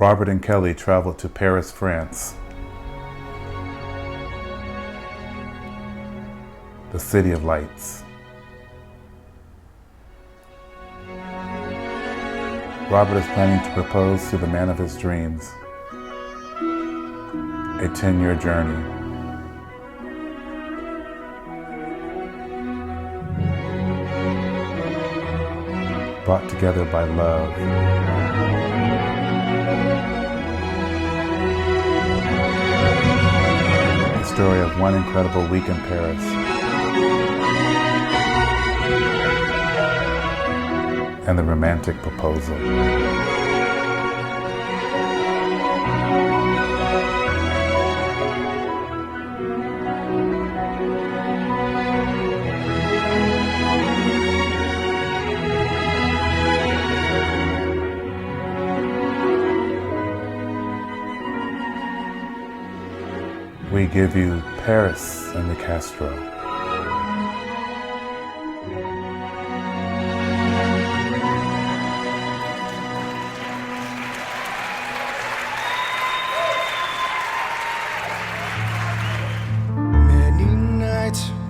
Robert and Kelly traveled to Paris, France, the city of lights. Robert is planning to propose to the man of his dreams. A 10-year journey. Brought together by love. The story of one incredible week in Paris. And the romantic proposal. We give you Paris and the Castro.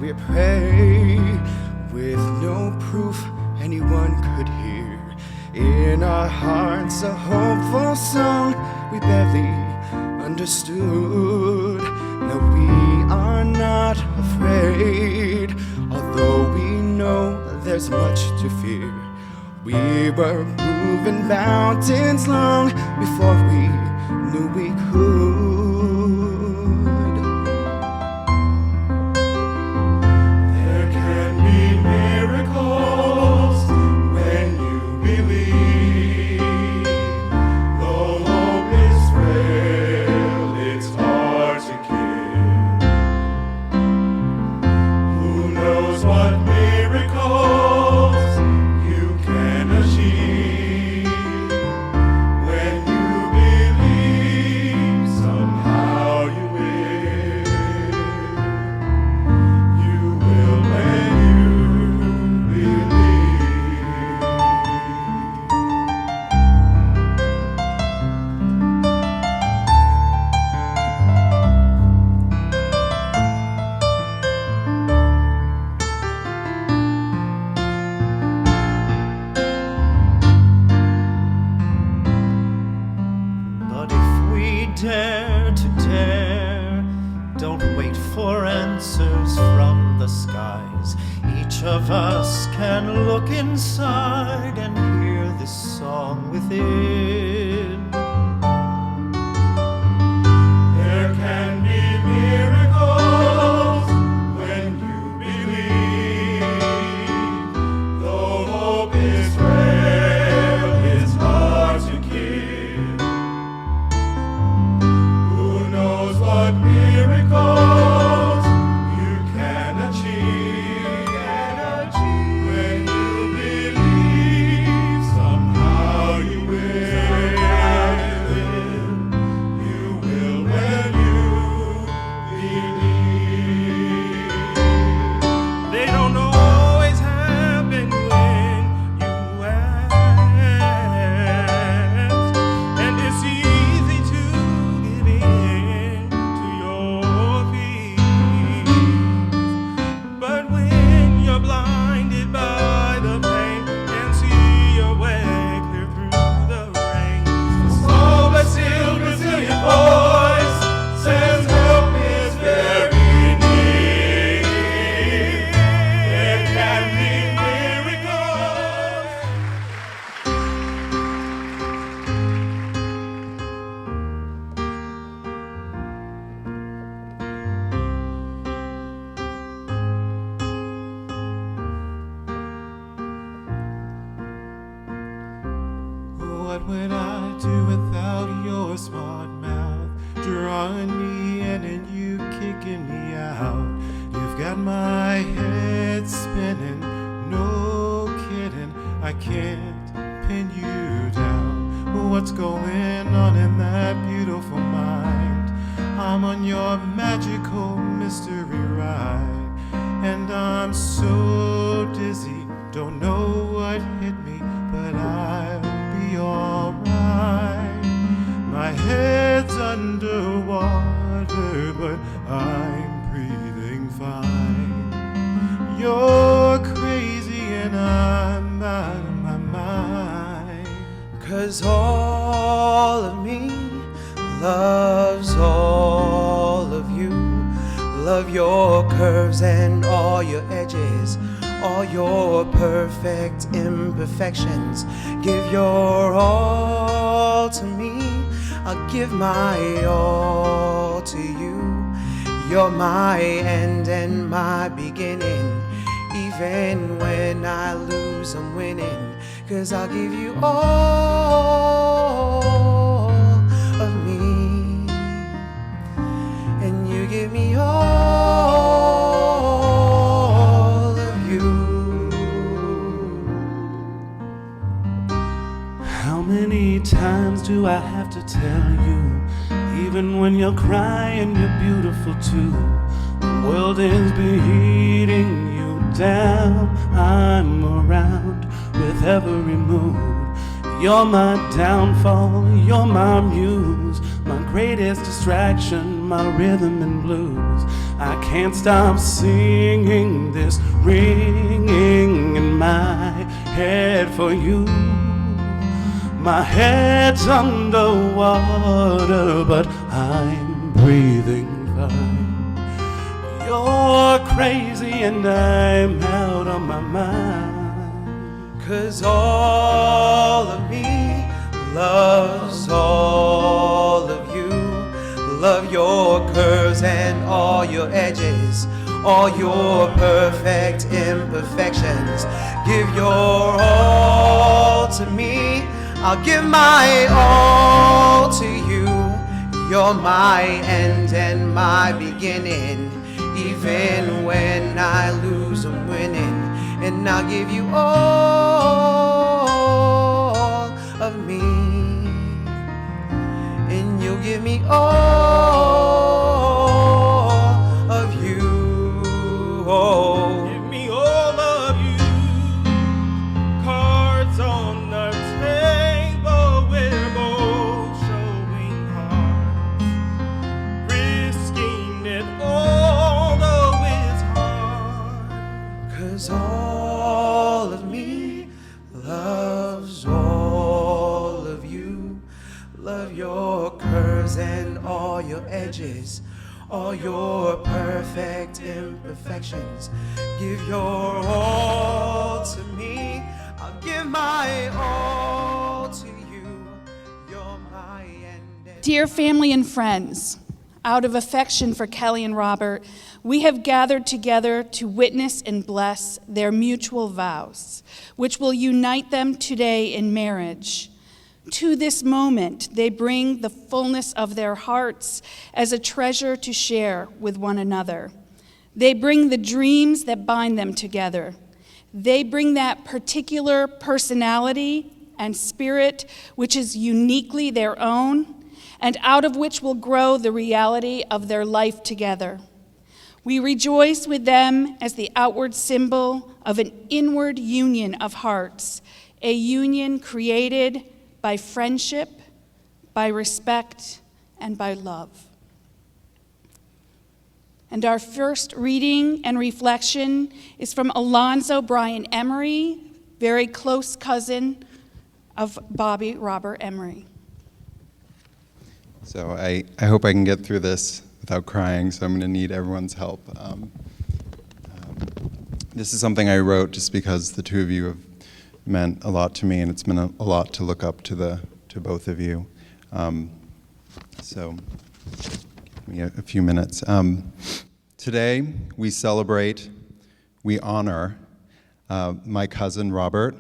We pray with no proof anyone could hear. In our hearts a hopeful song we barely understood. No, we are not afraid, although we know there's much to fear. We were moving mountains long before we knew we could. Dare to dare, don't wait for answers from the skies. Each of us can look inside and hear this song within. There can be miracles when you believe. Though hope is frail, it's hard to give. What miracles you can achieve when you believe, somehow you will. You will when you believe. They don't always happen when you ask, and it's easy to give in. Blinded by the pain and see your way clear through the rain. The small but still resilient voice says help is very near. There can be miracles. What would I do without your smart mouth, drawing me in and you kicking me out? You've got my head spinning, no kidding, I can't pin you down. What's going on in that beautiful mind? I'm on your magical mystery ride, and I'm so dizzy, don't know what hit me, but I'll be alright. You're crazy and I'm out of my mind. 'Cause all of me loves all of you. Love your curves and all your edges, all your perfect imperfections. Give your all to me, I'll give my all to you. You're my end and my beginning. Even when I lose, I'm winning. 'Cause I'll give you all of me, and you give me all of you. How many times do I have to tell you? Even when you're crying, you're beautiful too. The world is beating you down. I'm around with every mood. You're my downfall, you're my muse, my greatest distraction, my rhythm and blues. I can't stop singing this, ringing in my head for you. My head's underwater, but I'm breathing fine. You're crazy and I'm out of my mind. 'Cause all of me loves all of you. Love your curves and all your edges, all your perfect imperfections. Give your all to me, I'll give my all to you. You're my end and my beginning. Even when I lose, I'm winning. And I'll give you all of me, and you'll give me all of you. Oh. Give me all of you. Cards on the table, we're both showing hearts, risking it all, though it's hard. 'Cause all of me loves all of you. Love your curves and all your edges, all your perfect imperfections. Give your all to me, I'll give my all to you. You're my end. Dear family and friends, out of affection for Kelly and Robert, we have gathered together to witness and bless their mutual vows, which will unite them today in marriage. To this moment, they bring the fullness of their hearts as a treasure to share with one another. They bring the dreams that bind them together. They bring that particular personality and spirit which is uniquely their own, and out of which will grow the reality of their life together. We rejoice with them as the outward symbol of an inward union of hearts, a union created by friendship, by respect, and by love. And our first reading and reflection is from Alonzo Brian Emery, very close cousin of Bobby Robert Emery. So I hope I can get through this without crying, so I'm going to need everyone's help. This is something I wrote just because the two of you have meant a lot to me, and it's been a lot to look up to both of you. So give me a few minutes. Today we celebrate, we honor my cousin Robert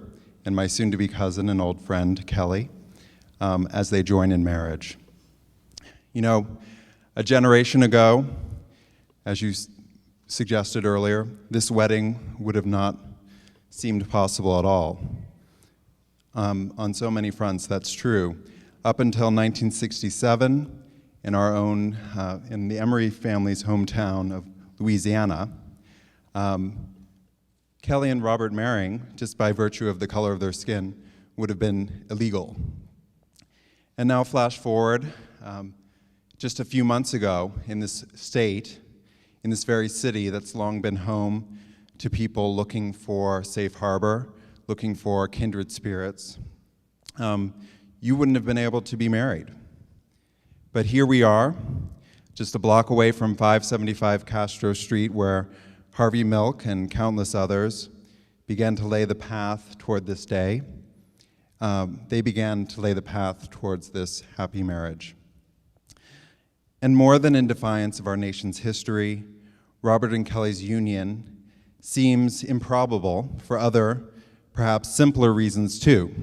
and my soon-to-be cousin and old friend Kelly as they join in marriage. You know, a generation ago, as you suggested earlier, this wedding would have not seemed possible at all. On so many fronts, that's true. Up until 1967, in our own, in the Emery family's hometown of Louisiana, Kelly and Robert marrying, just by virtue of the color of their skin, would have been illegal. And now flash forward, just a few months ago, in this state, in this very city that's long been home to people looking for safe harbor, looking for kindred spirits, you wouldn't have been able to be married. But here we are, just a block away from 575 Castro Street, where Harvey Milk and countless others began to lay the path toward this day. They began to lay the path towards this happy marriage. And more than in defiance of our nation's history, Robert and Kelly's union seems improbable for other, perhaps simpler reasons too.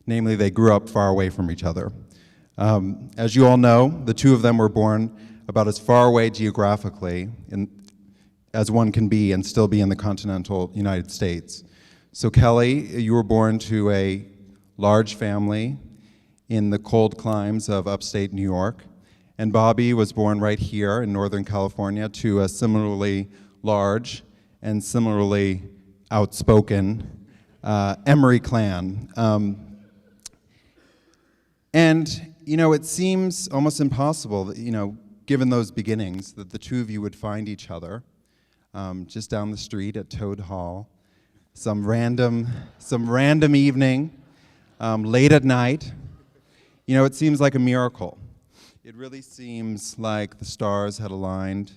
Namely, they grew up far away from each other. As you all know, the two of them were born about as far away geographically as one can be and still be in the continental United States. So Kelly, you were born to a large family in the cold climes of upstate New York, and Bobby was born right here in Northern California to a similarly large and similarly outspoken Emery clan. And, it seems almost impossible that, given those beginnings, that the two of you would find each other just down the street at Toad Hall, some random evening, late at night. It seems like a miracle. It really seems like the stars had aligned.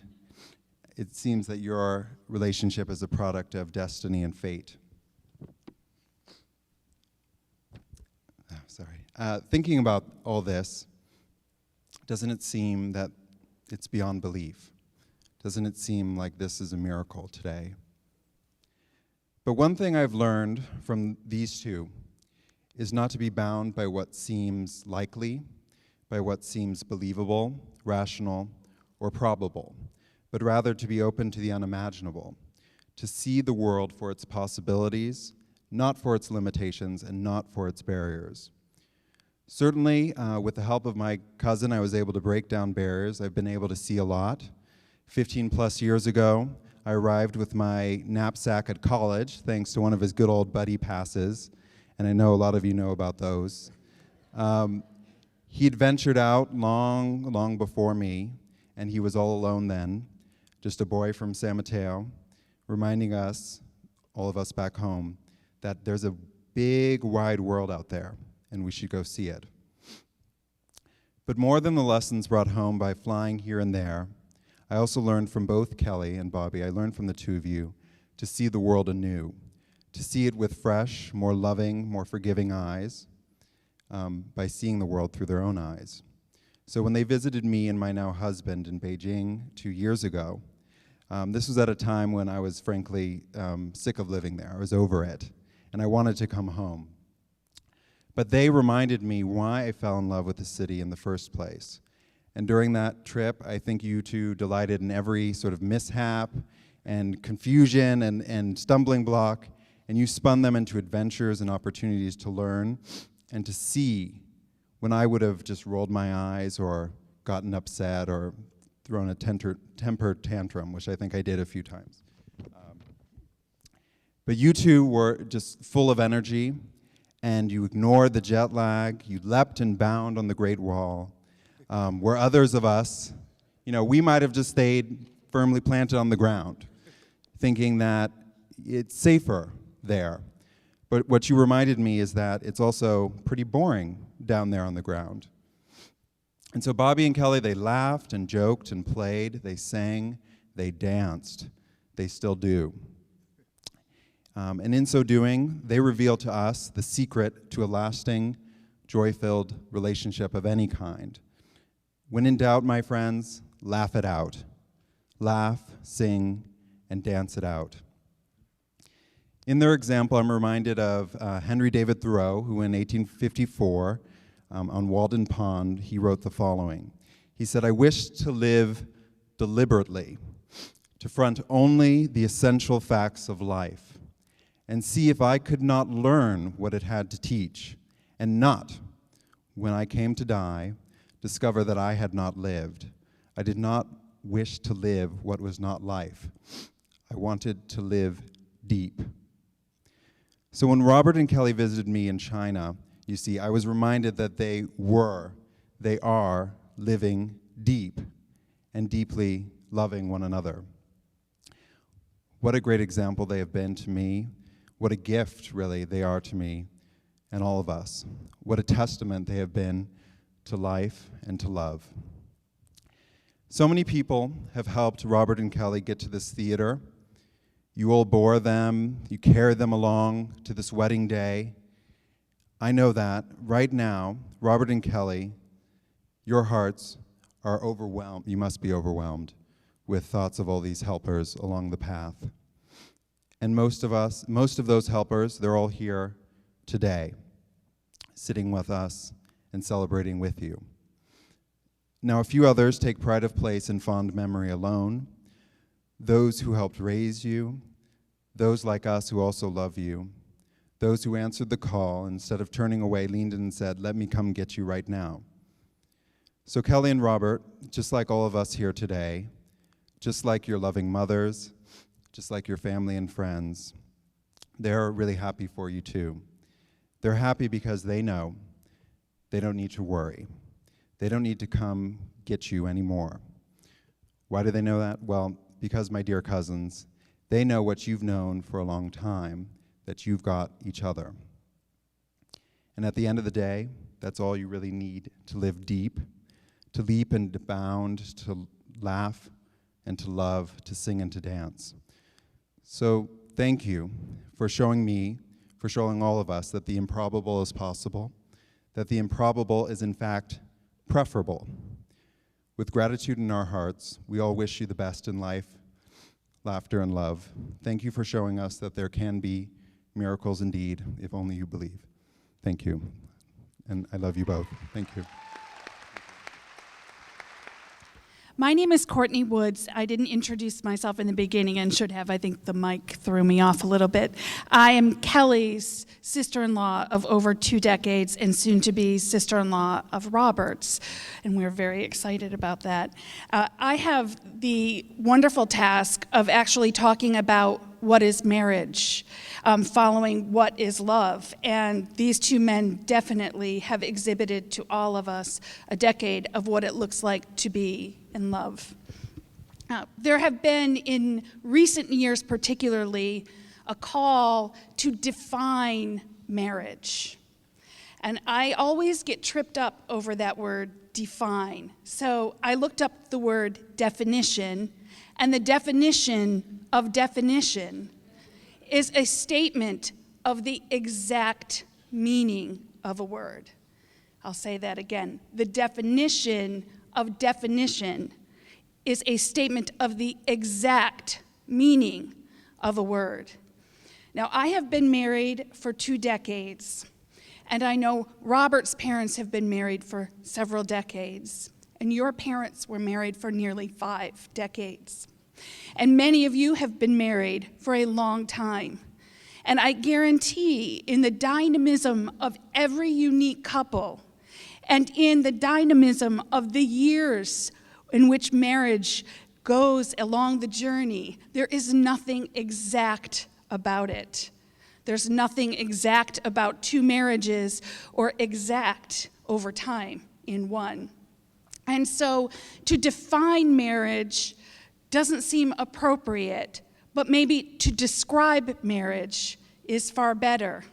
It seems that your relationship is a product of destiny and fate. Thinking about all this, doesn't it seem that it's beyond belief? Doesn't it seem like this is a miracle today? But one thing I've learned from these two is not to be bound by what seems likely, by what seems believable, rational, or probable, but rather to be open to the unimaginable, to see the world for its possibilities, not for its limitations, and not for its barriers. Certainly, with the help of my cousin, I was able to break down barriers. I've been able to see a lot. 15 plus years ago, I arrived with my knapsack at college, thanks to one of his good old buddy passes, and I know a lot of you know about those. He'd ventured out long before me, and he was all alone then, just a boy from San Mateo, reminding us, all of us back home, that there's a big, wide world out there, and we should go see it. But more than the lessons brought home by flying here and there, I also learned from both Kelly and Bobby, I learned from the two of you, to see the world anew, to see it with fresh, more loving, more forgiving eyes, by seeing the world through their own eyes. So when they visited me and my now husband in Beijing 2 years ago, this was at a time when I was frankly sick of living there. I was over it, and I wanted to come home. But they reminded me why I fell in love with the city in the first place. And during that trip, I think you two delighted in every sort of mishap and confusion and stumbling block, and you spun them into adventures and opportunities to learn and to see when I would have just rolled my eyes or gotten upset or thrown a temper tantrum, which I think I did a few times. But you two were just full of energy, and you ignored the jet lag. You leapt and bound on the Great Wall, where others of us, we might have just stayed firmly planted on the ground, thinking that it's safer there. But what you reminded me is that it's also pretty boring down there on the ground. And so Bobby and Kelly, they laughed and joked and played, they sang, they danced, they still do. And in so doing, they reveal to us the secret to a lasting, joy-filled relationship of any kind. When in doubt, my friends, laugh it out. Laugh, sing, and dance it out. In their example, I'm reminded of Henry David Thoreau, who in 1854, on Walden Pond, he wrote the following. He said, "I wish to live deliberately, to front only the essential facts of life, and see if I could not learn what it had to teach, and not, when I came to die, discover that I had not lived. I did not wish to live what was not life. I wanted to live deep." So when Robert and Kelly visited me in China, you see, I was reminded that they are living deep and deeply loving one another. What a great example they have been to me. What a gift, really, they are to me and all of us. What a testament they have been to life and to love. So many people have helped Robert and Kelly get to this theater. You all bore them, you carried them along to this wedding day. I know that right now, Robert and Kelly, your hearts are overwhelmed. You must be overwhelmed with thoughts of all these helpers along the path. And most of those helpers, they're all here today, sitting with us and celebrating with you. Now, a few others take pride of place in fond memory alone. Those who helped raise you, those like us who also love you, those who answered the call, instead of turning away, leaned in and said, "Let me come get you right now." So Kelly and Robert, just like all of us here today, just like your loving mothers, just like your family and friends, they're really happy for you too. They're happy because they know they don't need to worry. They don't need to come get you anymore. Why do they know that? Well, because, my dear cousins, they know what you've known for a long time, that you've got each other. And at the end of the day, that's all you really need to live deep, to leap and to bound, to laugh and to love, to sing and to dance. So thank you for showing me, for showing all of us that the improbable is possible, that the improbable is in fact preferable. With gratitude in our hearts, we all wish you the best in life, laughter, and love. Thank you for showing us that there can be miracles indeed, if only you believe. Thank you. And I love you both. Thank you. My name is Courtney Woods. I didn't introduce myself in the beginning and should have. I think the mic threw me off a little bit. I am Kelly's sister-in-law of over 2 decades and soon-to-be sister-in-law of Robert's, and we're very excited about that. I have the wonderful task of actually talking about what is marriage, following what is love. And these two men definitely have exhibited to all of us a decade of what it looks like to be in love. There have been, in recent years particularly, a call to define marriage. And I always get tripped up over that word, define. So I looked up the word definition, and the definition of definition is a statement of the exact meaning of a word. I'll say that again. The definition of definition is a statement of the exact meaning of a word. Now, I have been married for 2 decades, and I know Robert's parents have been married for several decades, and your parents were married for nearly 5 decades. And many of you have been married for a long time. And I guarantee in the dynamism of every unique couple and in the dynamism of the years in which marriage goes along the journey, there is nothing exact about it. There's nothing exact about 2 marriages or exact over time in one. And so to define marriage doesn't seem appropriate, but maybe to describe marriage is far better.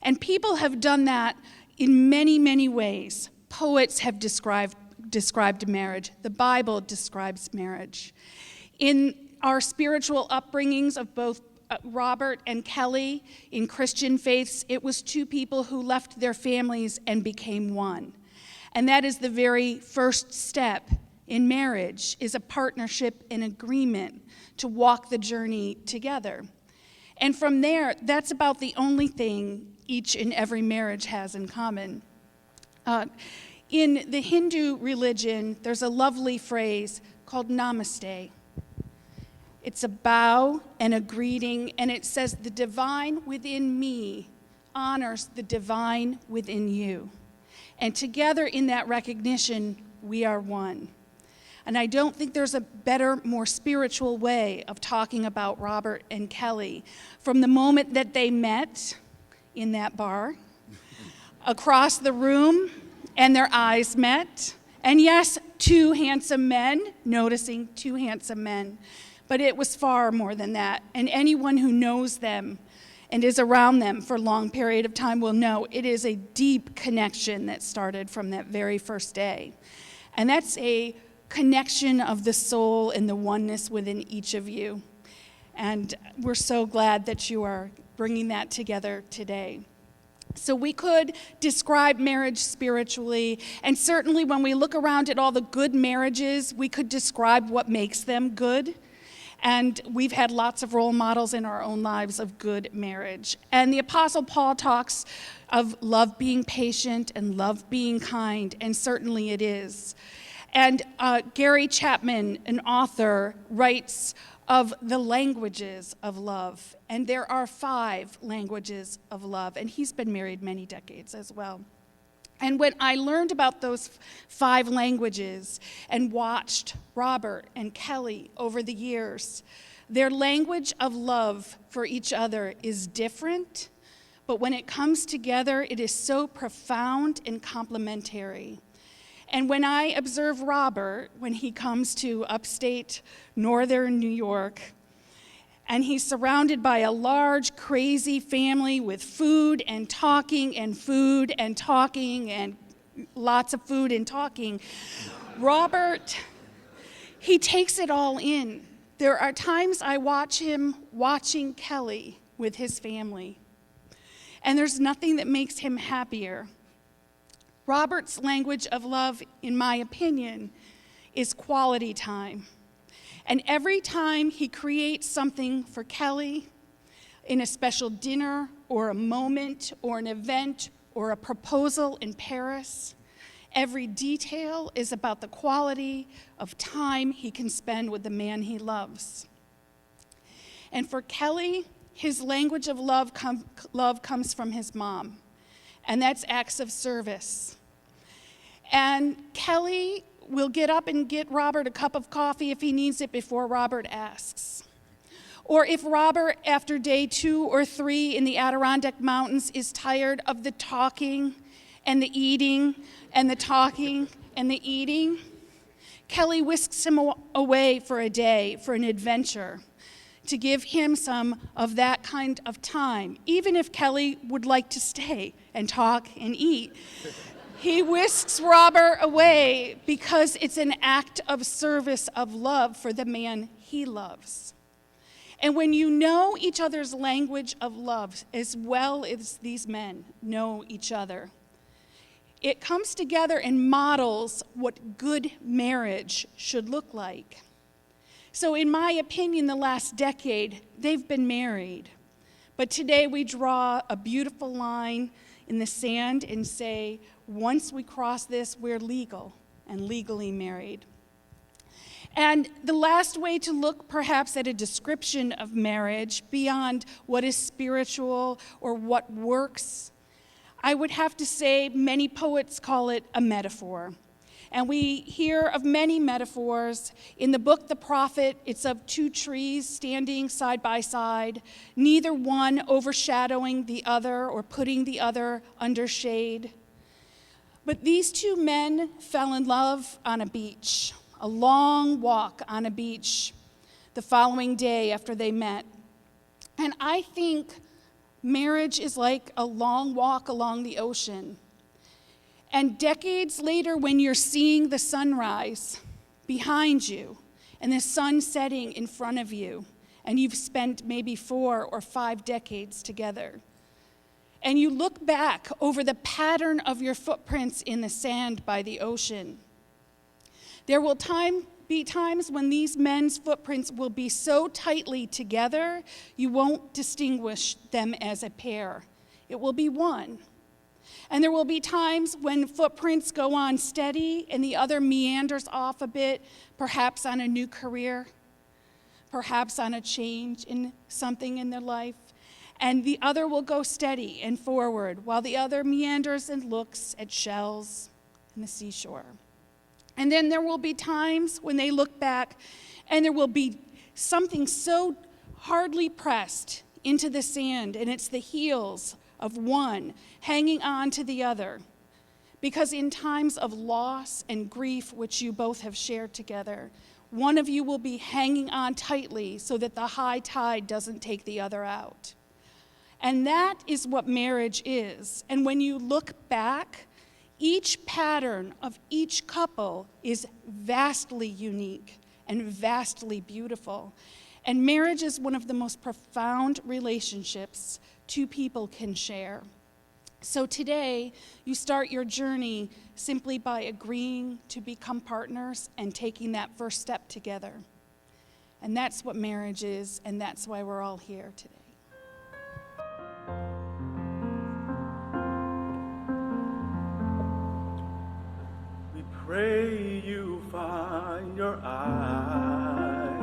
And people have done that in many, many ways. Poets have described marriage. The Bible describes marriage. In our spiritual upbringings of both Robert and Kelly, in Christian faiths, it was 2 people who left their families and became one. And that is the very first step in marriage, is a partnership and agreement to walk the journey together. And from there, that's about the only thing each and every marriage has in common. In the Hindu religion, there's a lovely phrase called namaste. It's a bow and a greeting, and it says, "The divine within me honors the divine within you." And together in that recognition, we are one. And I don't think there's a better, more spiritual way of talking about Robert and Kelly. From the moment that they met in that bar, across the room, and their eyes met. And yes, 2 handsome men, noticing 2 handsome men. But it was far more than that. And anyone who knows them and is around them for a long period of time will know it is a deep connection that started from that very first day. And that's a connection of the soul and the oneness within each of you. And we're so glad that you are bringing that together today. So we could describe marriage spiritually, and certainly when we look around at all the good marriages, we could describe what makes them good. And we've had lots of role models in our own lives of good marriage. And the Apostle Paul talks of love being patient and love being kind, and certainly it is. And Gary Chapman, an author, writes of the languages of love. And there are 5 languages of love. And he's been married many decades as well. And when I learned about those 5 languages and watched Robert and Kelly over the years, their language of love for each other is different. But when it comes together, it is so profound and complementary. And when I observe Robert, when he comes to upstate northern New York, and he's surrounded by a large, crazy family with food and talking and food and talking and lots of food and talking, Robert, he takes it all in. There are times I watch him watching Kelly with his family, and there's nothing that makes him happier. Robert's language of love, in my opinion, is quality time. And every time he creates something for Kelly, in a special dinner or a moment or an event or a proposal in Paris, every detail is about the quality of time he can spend with the man he loves. And for Kelly, his language of love comes from his mom, and that's acts of service. And Kelly will get up and get Robert a cup of coffee if he needs it before Robert asks. Or if Robert, after day 2 or 3 in the Adirondack Mountains, is tired of the talking and the eating and the talking and the eating, Kelly whisks him away for a day, for an adventure, to give him some of that kind of time, even if Kelly would like to stay and talk and eat. He whisks Robert away because it's an act of service, of love for the man he loves. And when you know each other's language of love as well as these men know each other, it comes together and models what good marriage should look like. So in my opinion, the last decade, they've been married. But today we draw a beautiful line in the sand and say, once we cross this, we're legal and legally married. And the last way to look perhaps at a description of marriage beyond what is spiritual or what works, I would have to say many poets call it a metaphor. And we hear of many metaphors. In the book, The Prophet, it's of 2 trees standing side by side, neither one overshadowing the other or putting the other under shade. But these 2 men fell in love on a beach, a long walk on a beach the following day after they met. And I think marriage is like a long walk along the ocean. And decades later, when you're seeing the sunrise behind you and the sun setting in front of you, and you've spent maybe 4 or 5 decades together, and you look back over the pattern of your footprints in the sand by the ocean, there will be times when these men's footprints will be so tightly together, you won't distinguish them as a pair. It will be one. And there will be times when footprints go on steady and the other meanders off a bit, perhaps on a new career, perhaps on a change in something in their life. And the other will go steady and forward while the other meanders and looks at shells and the seashore. And then there will be times when they look back and there will be something so hardly pressed into the sand, and it's the heels of one hanging on to the other. Because in times of loss and grief, which you both have shared together, One of you will be hanging on tightly so that the high tide doesn't take the other out. And that is what marriage is. And when you look back, each pattern of each couple is vastly unique and vastly beautiful. And marriage is one of the most profound relationships two people can share. So today, you start your journey simply by agreeing to become partners and taking that first step together. And that's what marriage is, and that's why we're all here today. We pray you find your eyes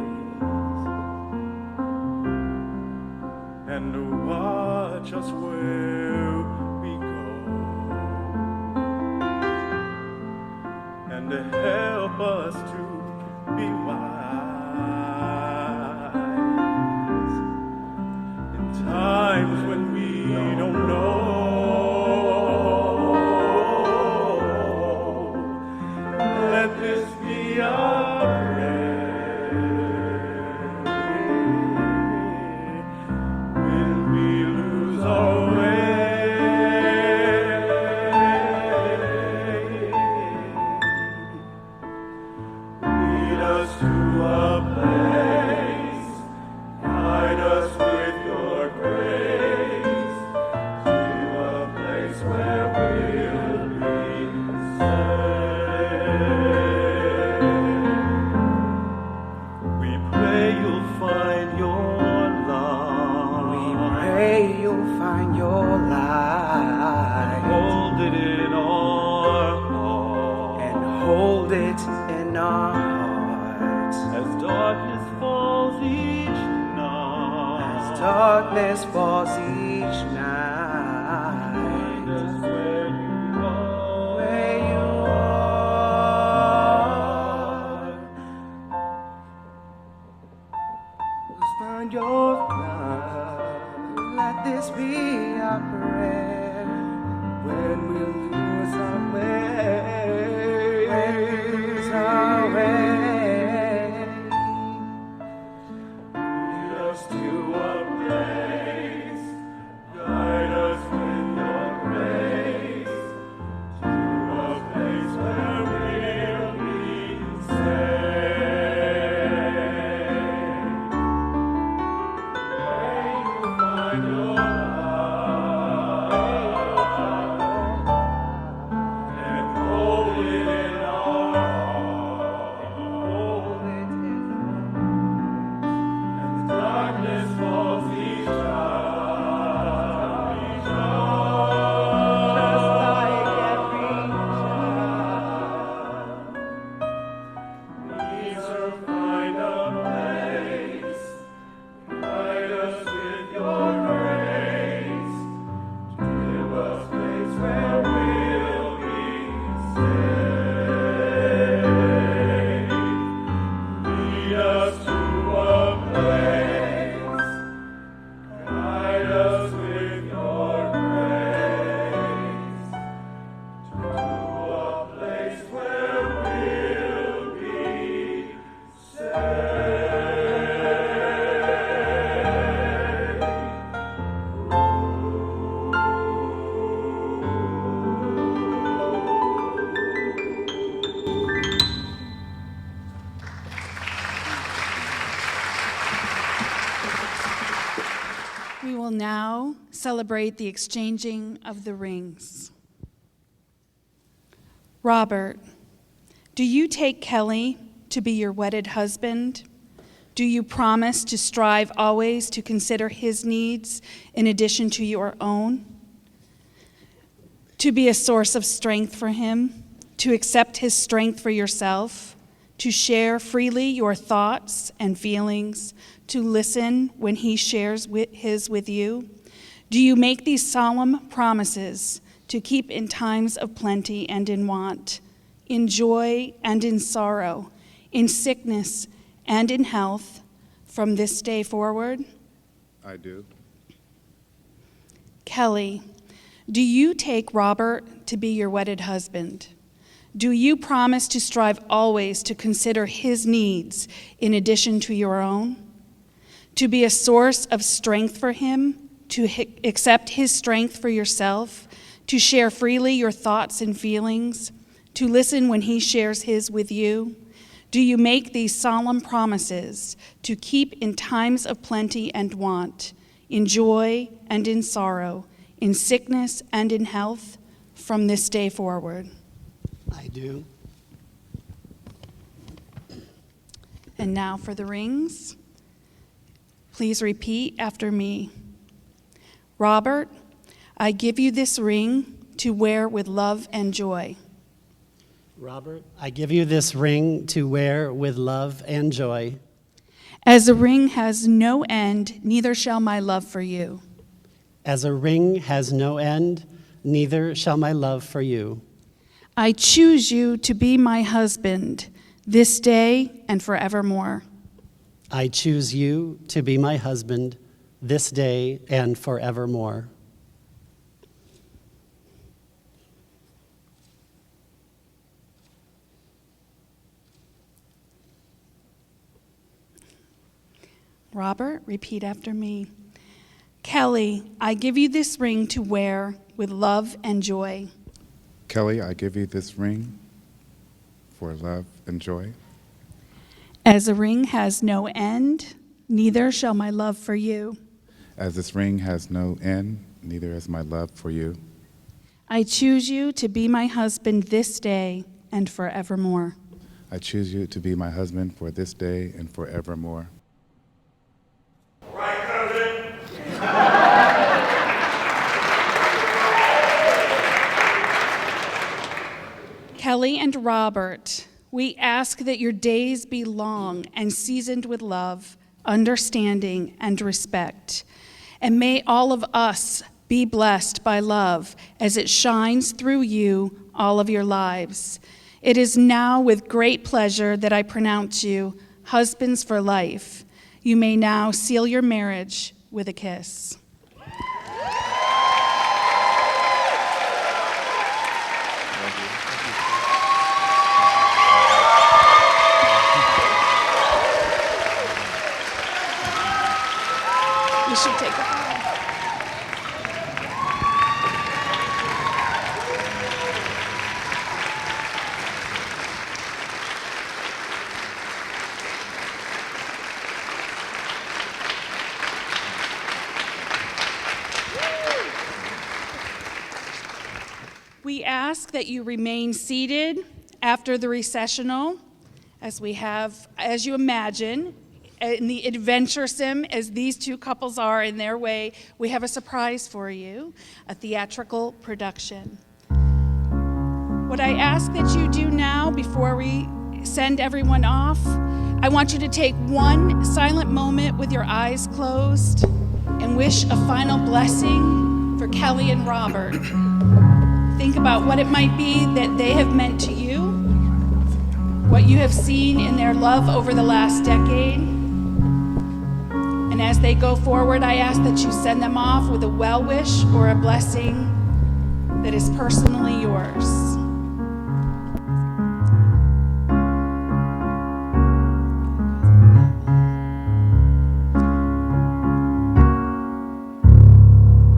and watch us where we go, and to help us to be wise in times when we don't know. Let this be our prayer when we lose our way. Lead us to a place, guide us with your grace, to a place where we'll be safe. We pray you'll find your love. We pray you'll find your light. Hold it in our hearts. And hold it in our hearts. As darkness falls each night. As darkness falls each night. Find us where you are. Where you are. We'll find your love. Let this be our prayer when we lose our way. When we lose our way. Lead us to a place, guide us with your grace, to a place where we'll be safe. May you find your love and hold it in our heart. Hold it in as darkness falls each night, each night. Just like every child needs to find a place, guide us with your grace, to a place where we'll be safe. Lead us to a place, guide us with your grace, to a place where we'll be safe. We will now celebrate the exchanging of the rings. Robert, do you take Kelly to be your wedded husband? Do you promise to strive always to consider his needs in addition to your own? To be a source of strength for him? To accept his strength for yourself? To share freely your thoughts and feelings? To listen when he shares his with you? Do you make these solemn promises to keep in times of plenty and in want, in joy and in sorrow, in sickness and in health, from this day forward? I do. Kelly, do you take Robert to be your wedded husband? Do you promise to strive always to consider his needs in addition to your own? To be a source of strength for him, to accept his strength for yourself, to share freely your thoughts and feelings, to listen when he shares his with you? Do you make these solemn promises to keep in times of plenty and want, in joy and in sorrow, in sickness and in health, from this day forward? I do. And now for the rings. Please repeat after me. Robert, I give you this ring to wear with love and joy. Robert, I give you this ring to wear with love and joy. As a ring has no end, neither shall my love for you. As a ring has no end, neither shall my love for you. I choose you to be my husband this day and forevermore. I choose you to be my husband this day and forevermore. Robert, repeat after me. Kelly, I give you this ring to wear with love and joy. Kelly, I give you this ring for love and joy. As a ring has no end, neither shall my love for you. As this ring has no end, neither has my love for you. I choose you to be my husband this day and forevermore. I choose you to be my husband for this day and forevermore. Right, cousin? Kelly and Robert, we ask that your days be long and seasoned with love, understanding, and respect. And may all of us be blessed by love as it shines through you all of your lives. It is now with great pleasure that I pronounce you husbands for life. You may now seal your marriage with a kiss. You should take a bow. We ask that you remain seated after the recessional, as you imagine, in the adventuresome as these two couples are in their way, we have a surprise for you, a theatrical production. What I ask that you do now before we send everyone off, I want you to take one silent moment with your eyes closed and wish a final blessing for Kelly and Robert. Think about what it might be that they have meant to you, what you have seen in their love over the last decade. And as they go forward, I ask that you send them off with a well wish or a blessing that is personally yours.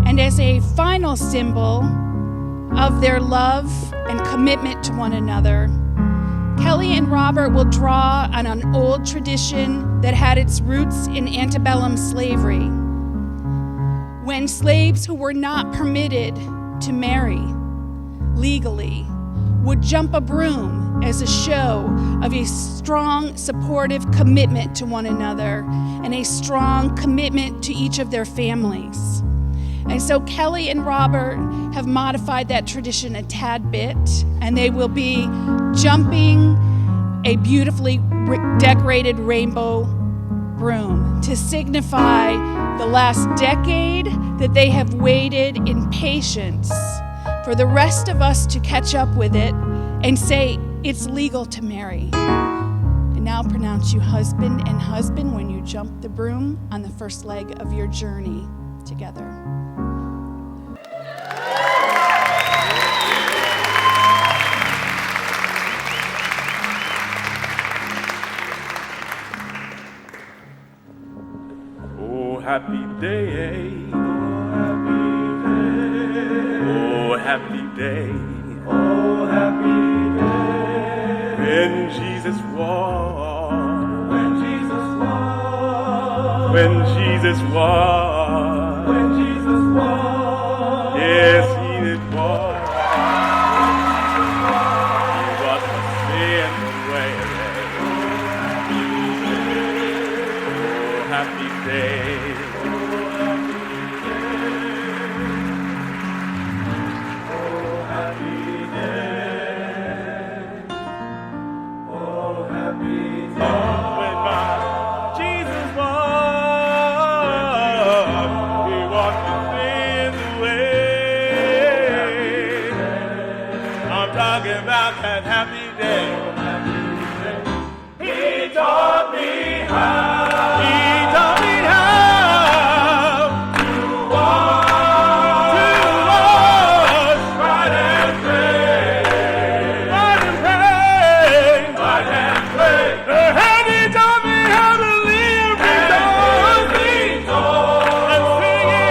And as a final symbol of their love and commitment to one another, Kelly and Robert will draw on an old tradition that had its roots in antebellum slavery, when slaves who were not permitted to marry legally would jump a broom as a show of a strong, supportive commitment to one another and a strong commitment to each of their families. And so Kelly and Robert have modified that tradition a tad bit, and they will be jumping a beautifully decorated rainbow broom to signify the last decade that they have waited in patience for the rest of us to catch up with it and say it's legal to marry. And now pronounce you husband and husband when you jump the broom on the first leg of your journey together. happy day. Oh, happy day. Oh, happy day. When Jesus walked. When Jesus walked. When Jesus walked. When Jesus walked. Yes, he did walk. He was the sin away. Oh, happy day. That happy day. He taught me how. He taught me how to walk, right and pray, right and pray, right and pray. And he taught me how to live rejoicing and singing.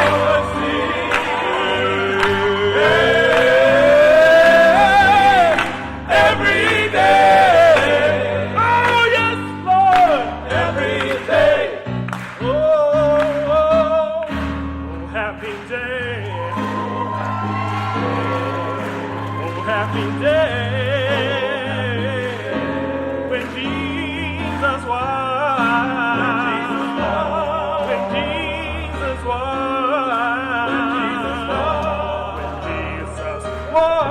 Every day. Oh, yes, Lord. Every day. Oh, happy day. Oh, happy day. When Jesus was. When Jesus was. When Jesus was.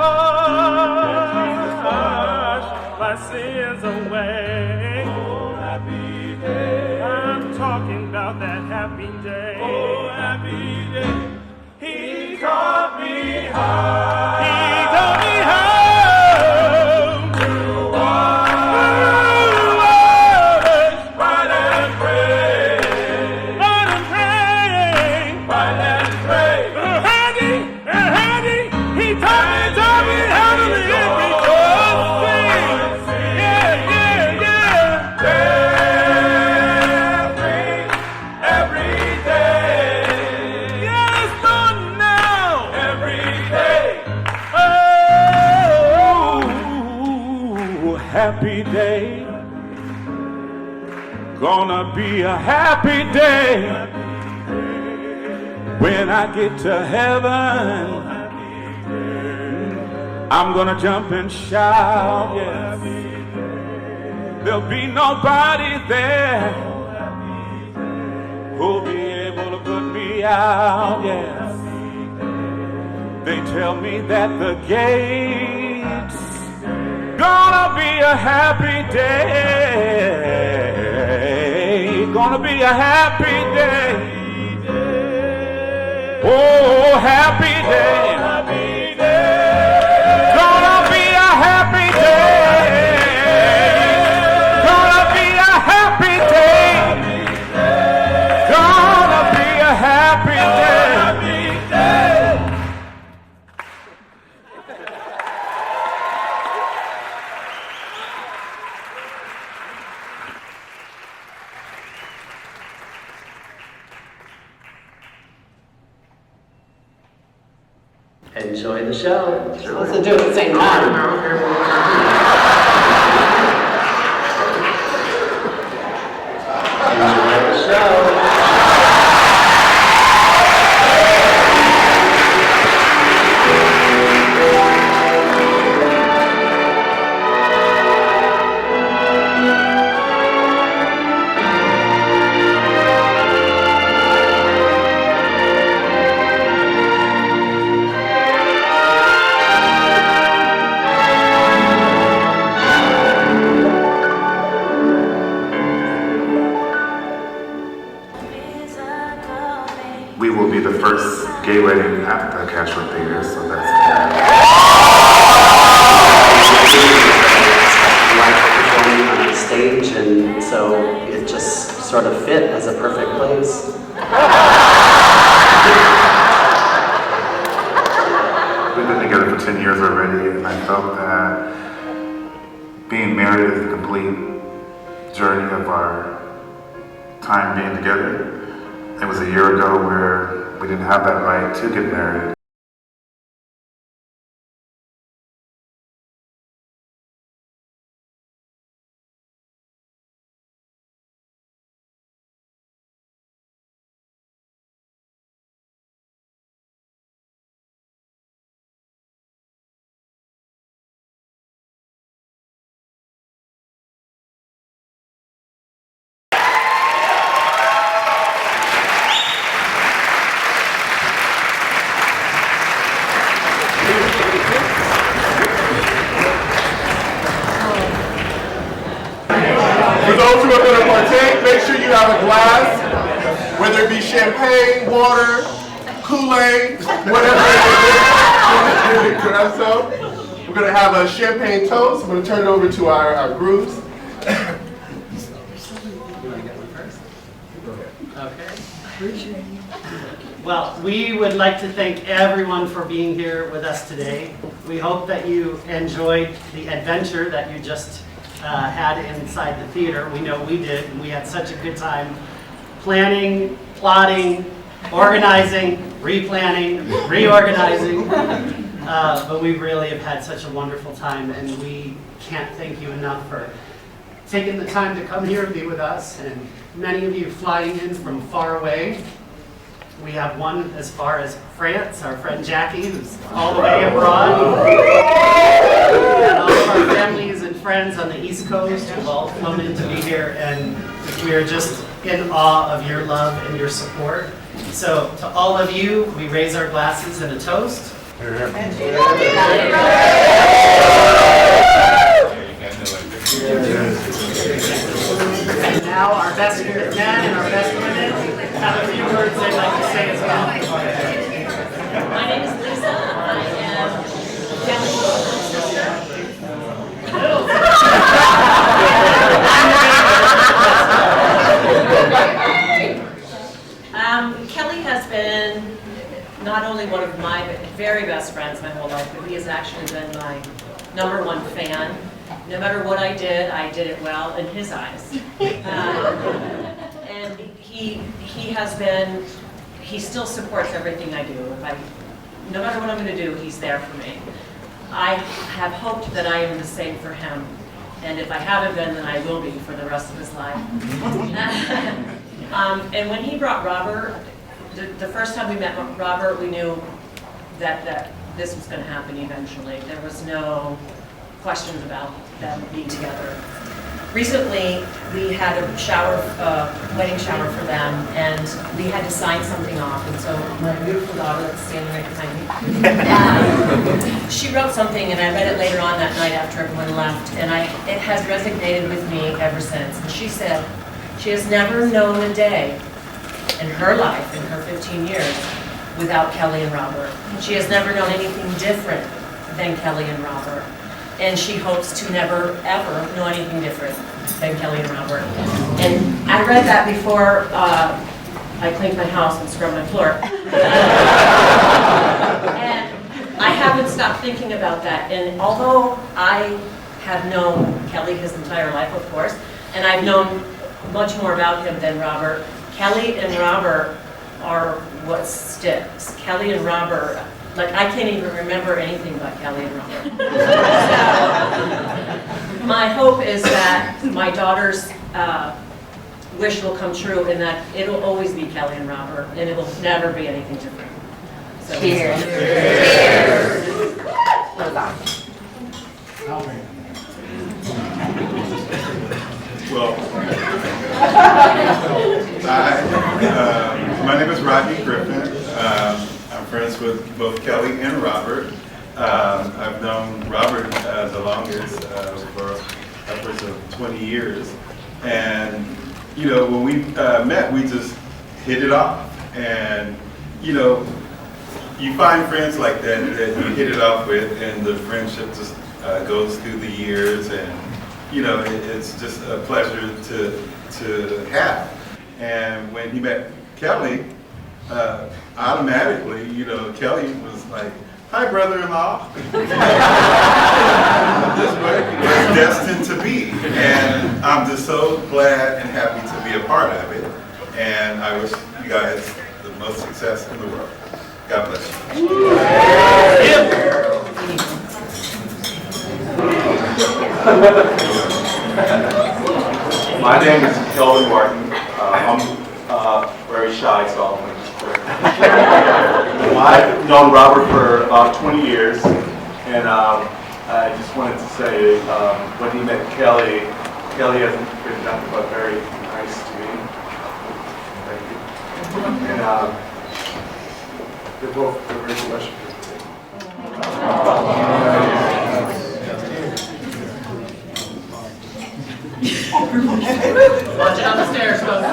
My sins away. Oh, happy day. I'm talking about that happy day. Oh, happy day. He taught me how. He taught me how to walk, right and pray, right and pray, right and pray. He taught me how to live rejoicing. Every day. Yes, Lord, now. Every day. Oh, happy day. Gonna be a happy day when I get to heaven. I'm gonna jump and shout, yes. There'll be nobody there who'll be able to put me out, yes. They tell me that the gates gonna be a happy day. Gonna be a happy day. Oh, happy day. Gonna be a happy day. Gonna be a happy day. Gonna be a happy day. Enjoy the show. Let's do it at the same time. Enjoy the show. We will be the first gay wedding at the Castro.The, so that's Like performing on a stage, and so it just sort of fit as a perfect place. We've been together for 10 years already, and I felt that being married is the complete journey of our time being together. It was a year ago where we didn't have that right to get married. For those who are going to partake, make sure you have a glass, whether it be champagne, water, Kool-Aid, whatever it is. So we're going to have a champagne toast. I'm going to turn it over to our grooms. Okay. Well, we would like to thank everyone for being here with us today. We hope that you enjoyed the adventure that you just had inside the theater. We know we did, and we had such a good time planning, plotting, organizing, replanning, reorganizing. But we really have had such a wonderful time, and we can't thank you enough for taking the time to come here and be with us, and many of you flying in from far away. We have one as far as France, our friend Jackie, who's all the way abroad. And all of our families and friends on the East Coast who've all flown in to be here, and we are just in awe of your love and your support. So to all of you, we raise our glasses in a toast. And now our best men and our best women have a few words they'd like to say as well. My name is Lisa. I am Kelly's sister. Kelly has been not only one of my very best friends my whole life, but he has actually been my #1 fan. No matter what I did it well in his eyes. And he has been, he still supports everything I do. No matter what I'm going to do, he's there for me. I have hoped that I am the same for him. And if I haven't been, then I will be for the rest of his life. And when he brought Robert, the first time we met Robert, we knew that this was going to happen eventually. There was no questions about them being together. Recently, we had a wedding shower for them, and we had to sign something off. And so my beautiful daughter that's standing right behind me, she wrote something, and I read it later on that night after everyone left, and it has resonated with me ever since. And she said she has never known a day in her life, in her 15 years, without Kelly and Robert. She has never known anything different than Kelly and Robert. And she hopes to never, ever know anything different than Kelly and Robert. And I read that before I cleaned my house and scrubbed my floor. And I haven't stopped thinking about that. And although I have known Kelly his entire life, of course, and I've known much more about him than Robert, Kelly and Robert are what sticks. Kelly and Robert, like, I can't even remember anything about Kelly and Robert. So, my hope is that my daughter's wish will come true, and that it'll always be Kelly and Robert, and it'll never be anything different. So, cheers. Cheers. Well, my name is Rodney Griffin. I'm friends with both Kelly and Robert. I've known Robert the longest, for upwards of 20 years. And, you know, when we met, we just hit it off. And, you know, you find friends like that you hit it off with, and the friendship just goes through the years. And, you know, it's just a pleasure to have. And when he met Kelly, automatically, you know, Kelly was like, "Hi, brother-in-law." This was destined to be, and I'm just so glad and happy to be a part of it. And I wish you guys the most success in the world. God bless you. My name is Kelvin Martin. I'm very shy, so I'll make this quick. I've known Robert for about 20 years, and I just wanted to say, when he met Kelly hasn't been nothing but very nice to me. Thank you. And they're very special. Watch it on the stairs, folks.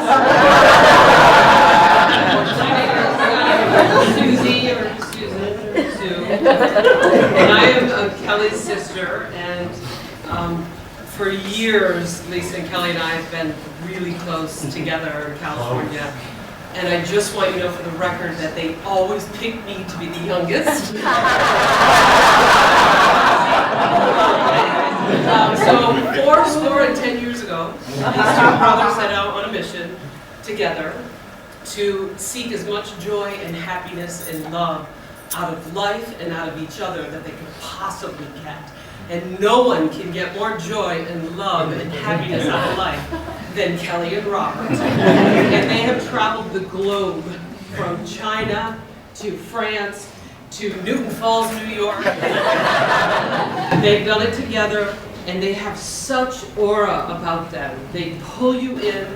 Susie or Susan or Sue. And I am Kelly's sister, and for years, Lisa and Kelly and I have been really close together in California. And I just want you to know for the record that they always pick me to be the youngest. So 10 years ago, these two brothers set out on a mission together to seek as much joy and happiness and love out of life and out of each other that they could possibly get. And no one can get more joy and love and happiness out of life than Kelly and Robert. And they have traveled the globe from China to France to Newton Falls, New York. They've done it together, and they have such aura about them. They pull you in,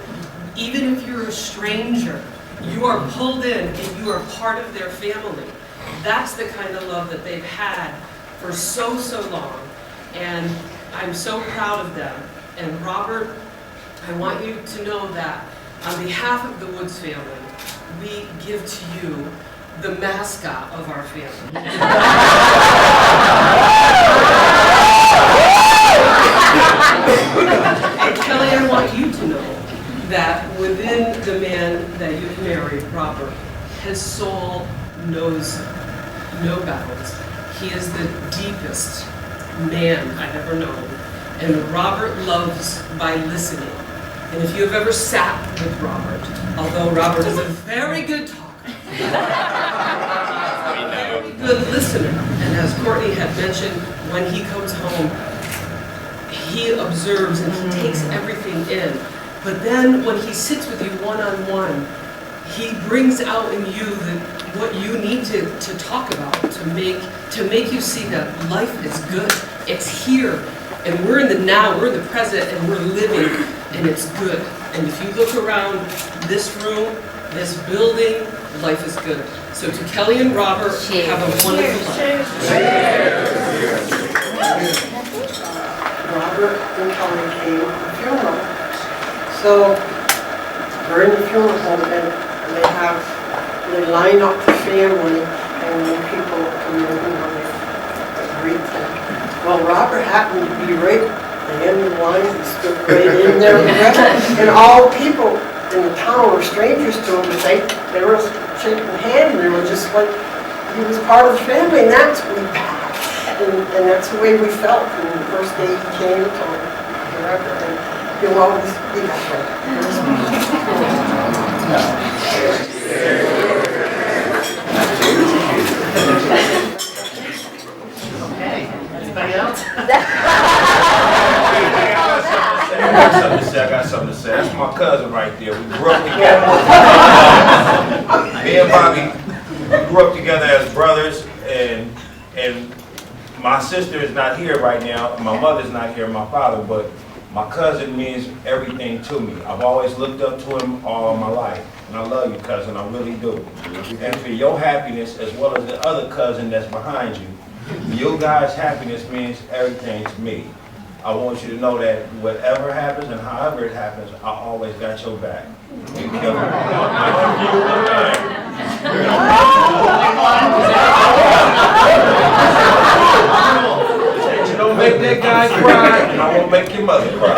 even if you're a stranger. You are pulled in, and you are part of their family. That's the kind of love that they've had for so long. And I'm so proud of them. And Robert, I want you to know that on behalf of the Woods family, we give to you the mascot of our family. And Kelly, I want you to know that within the man that you've married, Robert, his soul knows no bounds. He is the deepest man I've ever known. And Robert loves by listening. And if you have ever sat with Robert, although Robert is a very good talker, a very good listener, and as Courtney had mentioned, when he comes home, he observes and he takes everything in. But then when he sits with you one-on-one, he brings out in you what you need to talk about to make you see that life is good. It's here, and we're in the now, we're in the present, and we're living, and it's good. And if you look around this room, this building, life is good. So to Kelly and Robert, have a wonderful life. Robert and Kelly came to the funeral. So we're in the funeral home, and they line up the family, and when people come in, they greet them. Well, Robert happened to be right at the end of the line. He stood right in there, and all the people in the town were strangers to him, but they were shaking hands, and they were just like he was part of the family, and that's what we and that's the way we felt from the first day he came to forever, and he'll always be that way. Okay, anybody else? I got something to say. That's my cousin right there. We grew up together. Me and Bobby grew up together as brothers, and my sister is not here right now. My mother's not here, my father, but my cousin means everything to me. I've always looked up to him all my life. And I love you, cousin, I really do. And for your happiness, as well as the other cousin that's behind you, your guys' happiness means everything to me. I want you to know that whatever happens and however it happens, I always got your back. You kill me. You don't make that guy cry, and I won't make your mother cry.